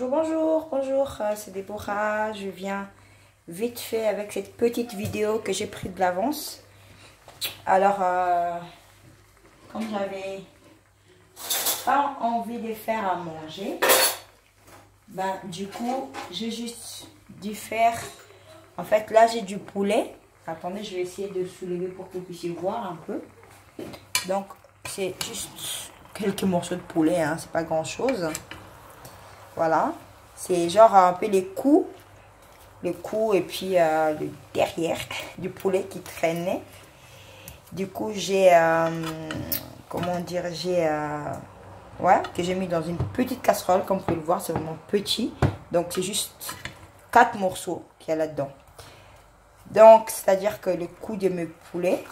Bonjour, c'est Déborah. Je viens vite fait avec cette petite vidéo que j'ai pris de l'avance. Alors, comme j'avais pas envie de faire à manger, ben du coup, j'ai juste dû faire... En fait, là, j'ai du poulet. Attendez, je vais essayer de soulever pour que vous puissiez voir un peu. Donc, c'est juste quelques morceaux de poulet, hein, c'est pas grand-chose. Voilà, c'est genre un peu les coups et puis le derrière du poulet qui traînait. Du coup, j'ai, comment dire, que j'ai mis dans une petite casserole, comme vous pouvez le voir, c'est vraiment petit. Donc, c'est juste 4 morceaux qu'il y a là-dedans. Donc, c'est-à-dire que le cou de mes poulets,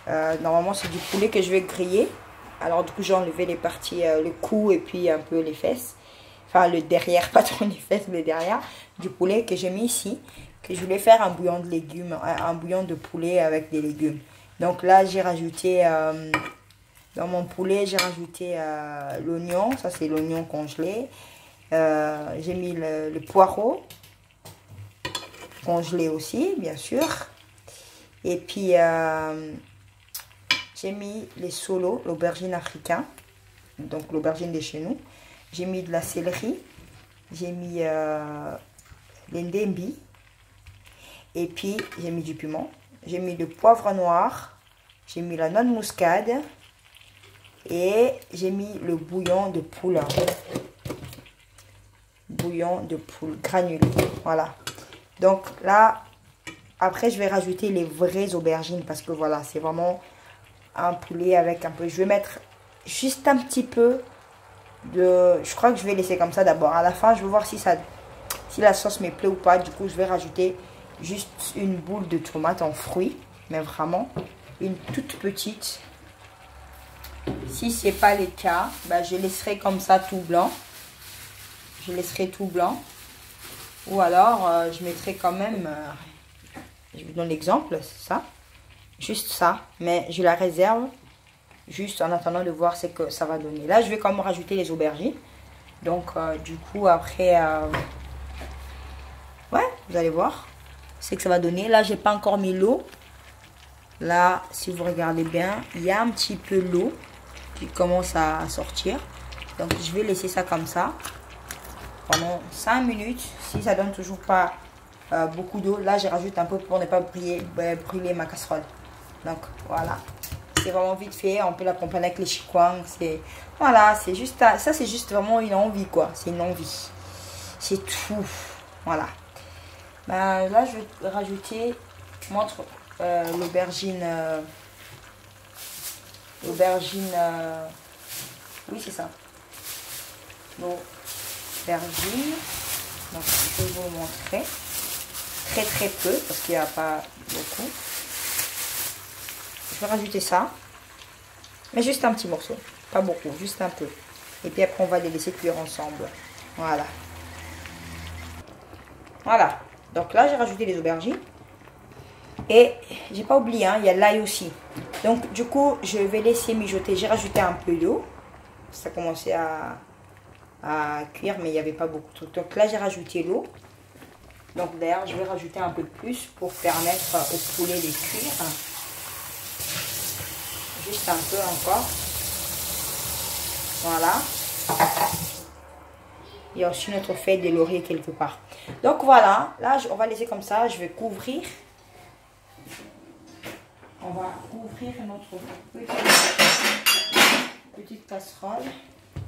normalement, c'est du poulet que je vais griller. Alors du coup j'ai enlevé les parties, le cou et puis un peu les fesses. Enfin le derrière, pas trop les fesses mais derrière. Du poulet que j'ai mis ici. Que je voulais faire un bouillon de légumes, un bouillon de poulet avec des légumes. Donc là j'ai rajouté, dans mon poulet j'ai rajouté l'oignon. Ça c'est l'oignon congelé. J'ai mis le poireau. Congelé aussi bien sûr. Et puis... j'ai mis les solos, l'aubergine africain, donc l'aubergine de chez nous. J'ai mis de la céleri, j'ai mis l'endembi, et puis j'ai mis du piment. J'ai mis le poivre noir, j'ai mis la noix de muscade, et j'ai mis le bouillon de poule. Bouillon de poule granulé, voilà. Donc là, après je vais rajouter les vraies aubergines, parce que voilà, c'est vraiment... un poulet avec un peu, je vais mettre juste un petit peu de, je crois que je vais laisser comme ça d'abord. À la fin je vais voir si la sauce me plaît ou pas. Du coup je vais rajouter juste une boule de tomate en fruits, mais vraiment une toute petite. Si c'est pas le cas, ben je laisserai comme ça tout blanc, je laisserai tout blanc, ou alors je mettrai quand même, je vous donne l'exemple, c'est ça. Juste ça, mais je la réserve juste en attendant de voir ce que ça va donner. Là, je vais quand même rajouter les aubergines. Donc, du coup, après, ouais, vous allez voir ce que ça va donner. Là, j'ai pas encore mis l'eau. Là, si vous regardez bien, il y a un petit peu l'eau qui commence à sortir. Donc, je vais laisser ça comme ça pendant 5 minutes. Si ça donne toujours pas beaucoup d'eau, là, je rajoute un peu pour ne pas brûler ma casserole. Donc voilà, c'est vraiment vite fait. On peut l'accompagner avec les chikwang. Voilà, c'est juste ça, c'est juste vraiment une envie quoi. C'est une envie. C'est tout. Voilà. Ben, là, je vais rajouter l'aubergine. Oui, c'est ça. L'aubergine. Donc, je vais vous montrer. Très peu parce qu'il n'y a pas beaucoup. Je vais rajouter ça, mais juste un petit morceau, pas beaucoup, juste un peu. Et puis après on va les laisser cuire ensemble. Voilà. Voilà. Donc là j'ai rajouté les aubergines. Et j'ai pas oublié, hein, il y a l'ail aussi. Donc du coup je vais laisser mijoter. J'ai rajouté un peu d'eau. Ça commençait à cuire mais il n'y avait pas beaucoup de trucs. Donc là j'ai rajouté l'eau. Donc d'ailleurs je vais rajouter un peu plus pour permettre au poulet de cuire. Juste un peu encore. Voilà. Il y a aussi notre feuille de laurier quelque part. Donc voilà. Là, on va laisser comme ça. Je vais couvrir. On va couvrir notre petite casserole.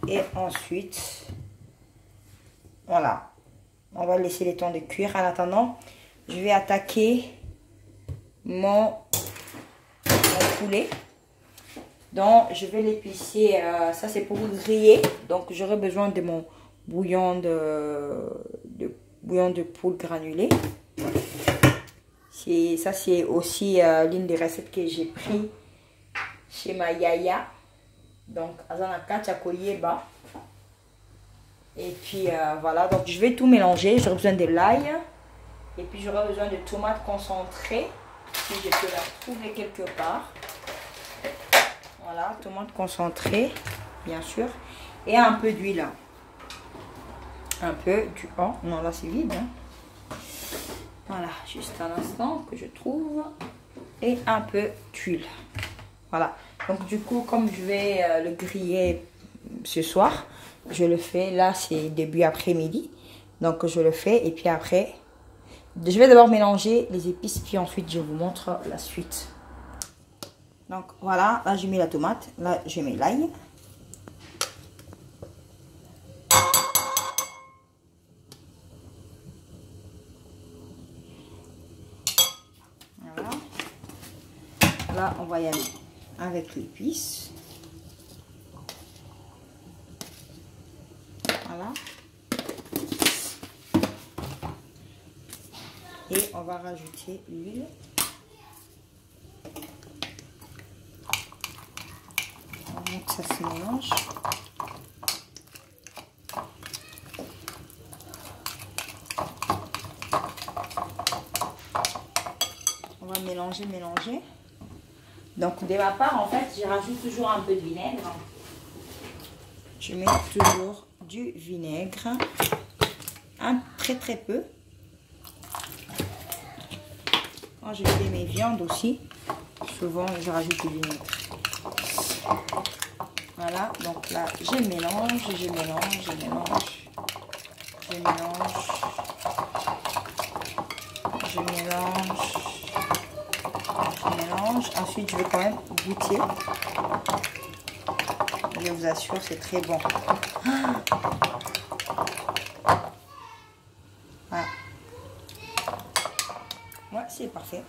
Et ensuite, voilà. On va laisser les temps de cuire. En attendant, je vais attaquer mon poulet. Donc je vais l'épicer, ça c'est pour griller. Donc j'aurai besoin de mon bouillon de poule granulé. Ça c'est aussi l'une des recettes que j'ai pris chez ma yaya. Donc azanaka chakoyeba. Et puis voilà, donc je vais tout mélanger. J'aurai besoin de l'ail. Et puis j'aurai besoin de tomates concentrées. Si je peux la trouver quelque part. Voilà, tomate concentrée, bien sûr. Et un peu d'huile. Un peu du... Oh, non, là c'est vide. Hein. Voilà, juste un instant que je trouve. Et un peu d'huile. Voilà. Donc du coup, comme je vais le griller ce soir, je le fais. Là, c'est début après-midi. Donc je le fais. Et puis après, je vais d'abord mélanger les épices. Puis ensuite, je vous montre la suite. Donc voilà, là j'ai mis la tomate. Là, je mets l'ail. Voilà. Là, on va y aller avec l'épice. Voilà. Et on va rajouter l'huile. On va que ça se mélange. On va mélanger, mélanger. Donc de ma part, en fait, je rajoute toujours un peu de vinaigre. Je mets toujours du vinaigre. Très peu. Quand je fais mes viandes aussi, souvent je rajoute du vinaigre. Voilà, donc là je mélange, je mélange, je mélange, je mélange, je mélange, je mélange. Ensuite je vais quand même goûter. Je vous assure, c'est très bon. Voilà. Ouais, c'est parfait.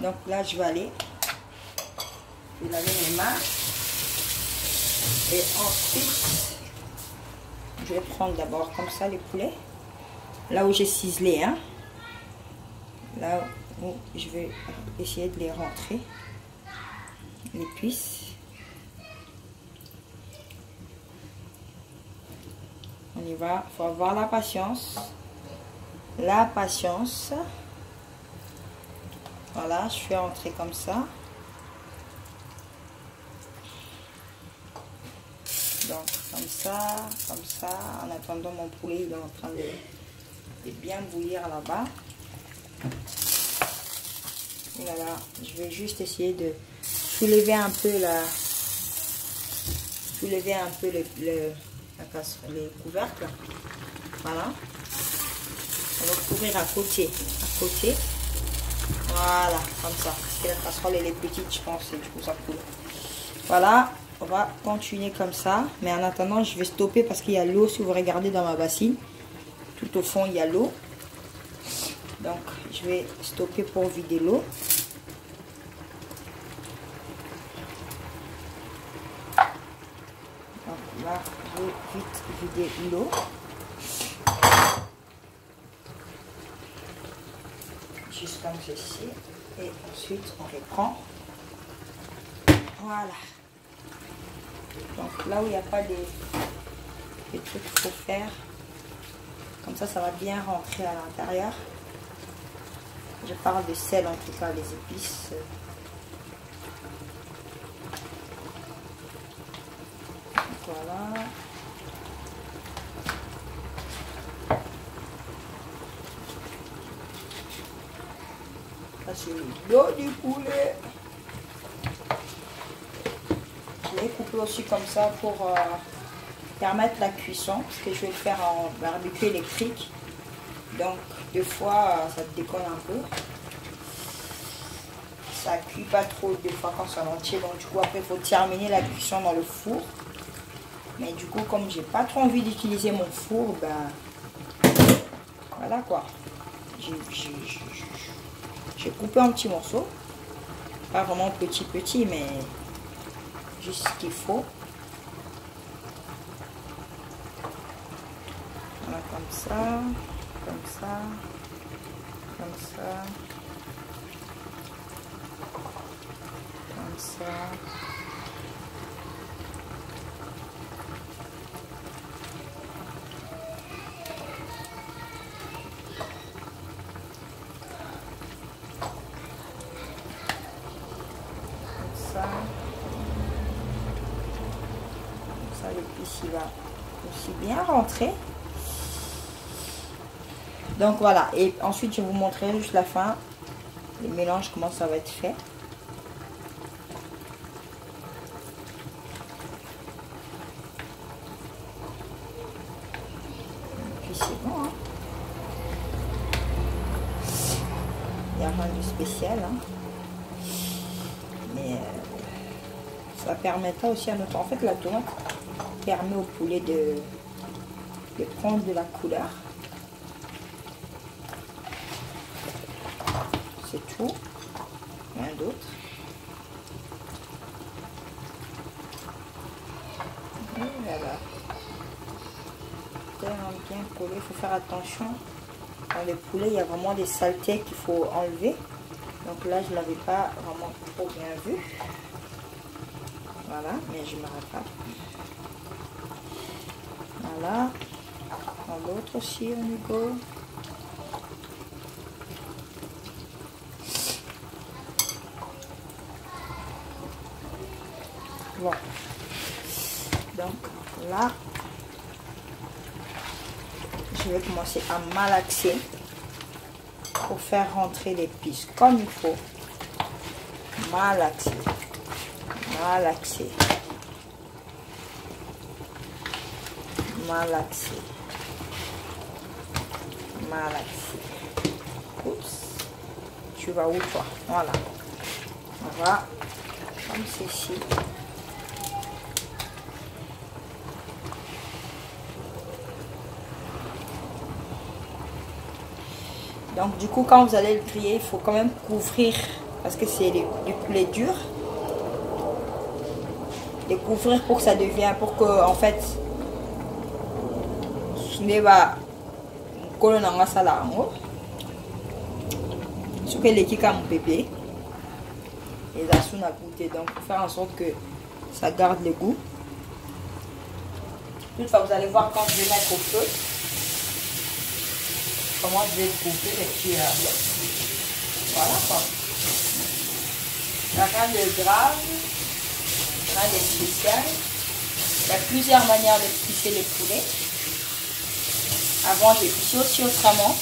Donc là, je vais aller. Je vais laver mes mains. Et ensuite, je vais prendre d'abord comme ça les poulets. Là où j'ai ciselé, hein. Là où je vais essayer de les rentrer. Les cuisses. On y va. Il faut avoir la patience. La patience. Voilà, je fais rentrer comme ça. Donc, comme ça. En attendant, mon poulet il est en train de bien bouillir là-bas. Voilà, je vais juste essayer de soulever un peu les couvercles. Voilà. On va couvrir à côté. Voilà, comme ça. Parce que la casserole elle est petite, je pense, et du coup ça coule. Voilà, on va continuer comme ça. Mais en attendant, je vais stopper parce qu'il y a l'eau. Si vous regardez dans ma bassine, tout au fond, il y a l'eau. Donc, je vais stopper pour vider l'eau. Donc là, je vais vite vider l'eau. Juste comme ceci. Et ensuite, on reprend. Voilà. Donc là où il n'y a pas des trucs qu'il faut faire, comme ça, ça va bien rentrer à l'intérieur. Je parle de sel, en tout cas, les épices. Voilà. Ça, c'est le dos du poulet. Je vais couper aussi comme ça pour permettre la cuisson, parce que je vais le faire en barbecue électrique. Donc, des fois, ça déconne un peu. Ça cuit pas trop des fois quand c'est en entier. Donc, du coup, après, il faut terminer la cuisson dans le four. Mais du coup, comme j'ai pas trop envie d'utiliser mon four, ben voilà quoi. J'ai coupé un petit morceau. Pas vraiment petit, mais juste ce qu'il faut. Voilà, comme ça, comme ça, comme ça, comme ça. celui-ci va aussi bien rentrer. Donc voilà, et ensuite je vous montrerai juste la fin, le mélange, comment ça va être fait. Et puis c'est bon, hein. Il n'y a rien de spécial, hein. Mais ça permettra aussi à notre... En fait, la tomate permet au poulet de prendre de la couleur. C'est tout, rien d'autre. Voilà. Bien collé, il faut faire attention. Dans les poulets, il y a vraiment des saletés qu'il faut enlever. Donc là, je ne l'avais pas vraiment trop bien vu. Voilà, mais je me rattrape. Voilà. Dans l'autre aussi, on y go. Bon. Donc là, je vais commencer à malaxer pour faire rentrer l'épice comme il faut. Malaxer, malaxer, malaxer, malaxer. Oups, tu vas où toi? Voilà, on va comme ceci. Donc du coup, quand vous allez le griller, il faut quand même couvrir, parce que c'est du poulet dur. Et couvrir pour que ça devienne, pour que en fait, ce va colonner ça là en haut. Ce que l'équipe a mon bébé. Et la soupe a goûté, donc pour faire en sorte que ça garde le goût. Toutefois, vous allez voir quand je vais mettre au feu. Comment je vais couper et puis voilà quoi. Rien de grave, rien de spécial. Il y a plusieurs manières de pisser le poulet. Avant j'ai pissé aussi autrement. En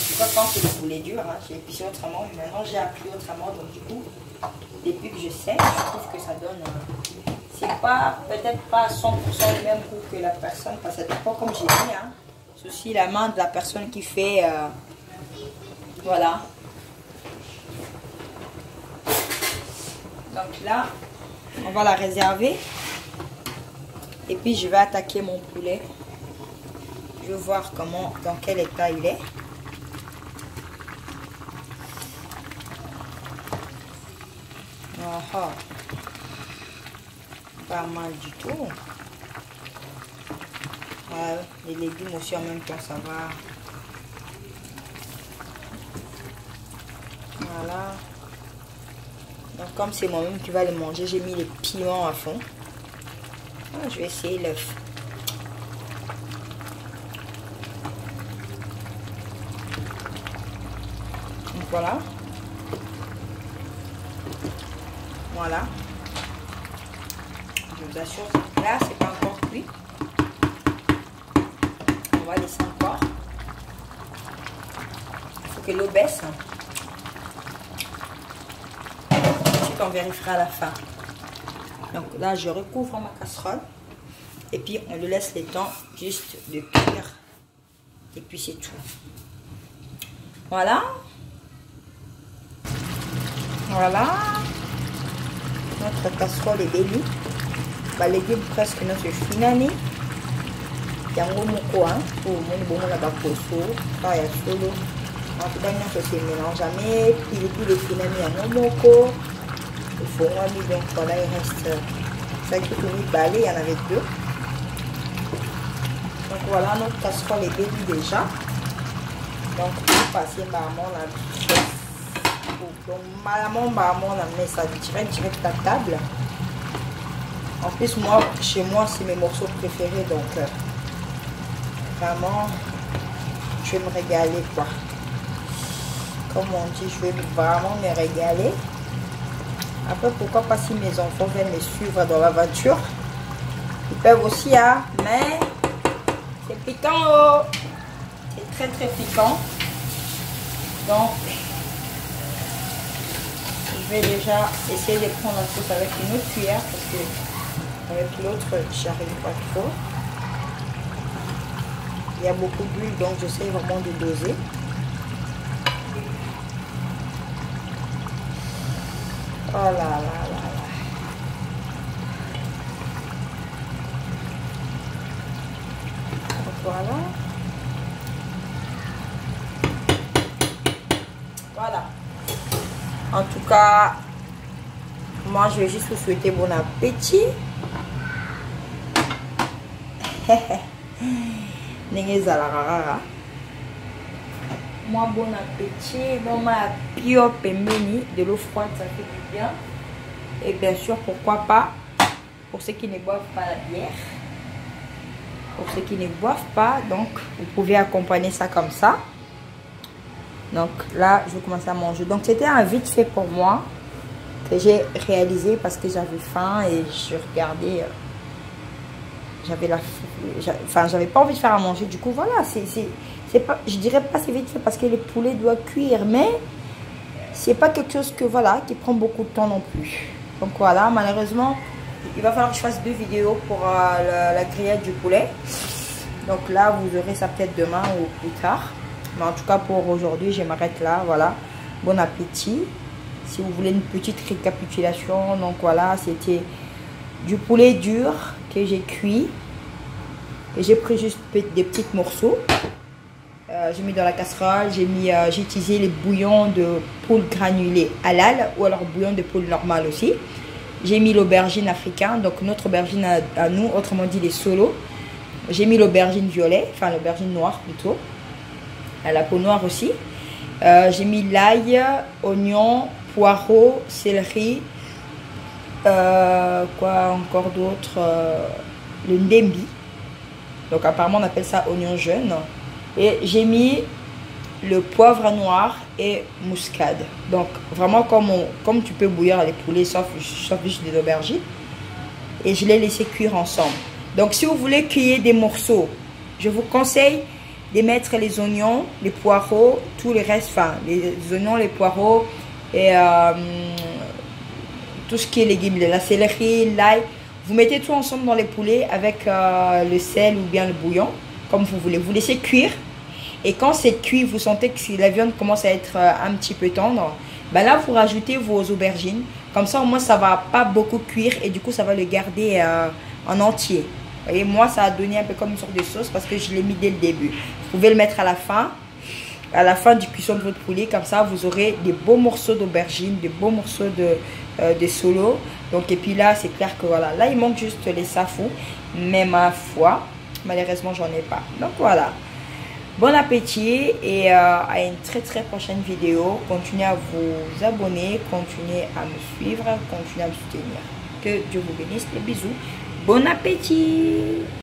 tout cas quand c'est le poulet dur, hein, j'ai pissé autrement. Mais maintenant j'ai appris autrement. Donc du coup, depuis que je sais, je trouve que ça donne... c'est pas, peut-être pas 100% le même goût que la personne. Parce que ça dépend comme j'ai dit. Hein. C'est aussi la main de la personne qui fait... voilà. Donc là, on va la réserver. Et puis je vais attaquer mon poulet. Je vais voir comment, dans quel état il est. Oh, pas mal du tout. Ouais, les légumes aussi en même temps, ça va. Voilà. Donc comme c'est moi-même qui va le manger, j'ai mis les piments à fond. Ah, je vais essayer l'œuf. Donc voilà. Voilà. Je vous assure, là c'est pas encore cuit. On va laisser encore. Il faut que l'eau baisse. Ensuite on vérifiera à la fin. Donc là je recouvre ma casserole. Et puis on le laisse le temps juste de cuire. Et puis c'est tout. Voilà. Voilà. Notre casserole est bénie. Bah, légumes presque notre finani. Yango moko hein. Pour mon bon la bakoso. Pas ya solo. En tout cas nous se mélange jamais. Puis le finani yango moko. Il faut moins mis donc voilà il reste. Ça qui est balé, il y en avait deux. Donc voilà notre casserole est bénie déjà. Donc on va passer maman la vitesse. Donc maman on a mis ça direct à table. En plus moi chez moi c'est mes morceaux préférés donc vraiment je vais me régaler quoi. Comme on dit je vais vraiment me régaler. Après pourquoi pas si mes enfants viennent me suivre dans l'aventure. Ils peuvent aussi, hein, mais c'est piquant, oh. C'est très piquant. Donc, je vais déjà essayer de prendre la sauce avec une autre cuillère parce que avec l'autre, j'arrive pas trop. Il y a beaucoup d'huile, donc j'essaie vraiment de doser. Oh là là là là. Voilà. Voilà. En tout cas, moi je vais juste vous souhaiter bon appétit. Moi bon appétit. Bon ma pio pembeni, de l'eau froide, ça fait du bien. Et bien sûr, pourquoi pas, pour ceux qui ne boivent pas la bière. Pour ceux qui ne boivent pas, donc vous pouvez accompagner ça comme ça. Donc là, je vais commencer à manger. Donc c'était un vite fait pour moi que j'ai réalisé parce que j'avais faim et je regardais. J'avais pas envie de faire à manger. Du coup, voilà, c'est pas, je dirais pas c'est vite fait parce que le poulet doit cuire, mais c'est pas quelque chose que voilà qui prend beaucoup de temps non plus. Donc voilà, malheureusement, il va falloir que je fasse 2 vidéos pour la grillade du poulet. Donc là, vous aurez ça peut-être demain ou plus tard. Mais en tout cas, pour aujourd'hui, je m'arrête là. Voilà, bon appétit. Si vous voulez une petite récapitulation, donc voilà, c'était du poulet dur que j'ai cuit. Et j'ai pris juste des petits morceaux. J'ai mis dans la casserole, j'ai utilisé les bouillons de poule granulé halal ou alors bouillon de poule normal aussi. J'ai mis l'aubergine africaine, donc notre aubergine à nous, autrement dit les solos. J'ai mis l'aubergine violet, enfin l'aubergine noire plutôt, à la peau noire aussi. J'ai mis l'ail, oignon, poireau, céleri, quoi encore d'autre, le ndembi. Donc apparemment on appelle ça oignon jaune. Et j'ai mis le poivre noir et muscade. Donc vraiment comme tu peux bouillir les poulets sauf juste des aubergines. Et je les laissé cuire ensemble. Donc si vous voulez cuire des morceaux, je vous conseille de mettre les oignons, les poireaux, tout le reste, enfin les oignons, les poireaux et tout ce qui est légumes, la céleri, l'ail. Vous mettez tout ensemble dans les poulets avec le sel ou bien le bouillon, comme vous voulez. Vous laissez cuire. Et quand c'est cuit, vous sentez que si la viande commence à être un petit peu tendre, ben là, vous rajoutez vos aubergines. Comme ça, au moins, ça ne va pas beaucoup cuire et du coup, ça va le garder en entier. Vous voyez, moi, ça a donné un peu comme une sorte de sauce parce que je l'ai mis dès le début. Vous pouvez le mettre à la fin du cuisson de votre poulet. Comme ça, vous aurez des beaux morceaux d'aubergines, des beaux morceaux de solo. Donc, et puis là, c'est clair que voilà. Là, il manque juste les safou. Mais ma foi, malheureusement, j'en ai pas. Donc, voilà. Bon appétit et à une très prochaine vidéo. Continuez à vous abonner, continuez à me suivre, continuez à me soutenir. Que Dieu vous bénisse. Les bisous. Bon appétit!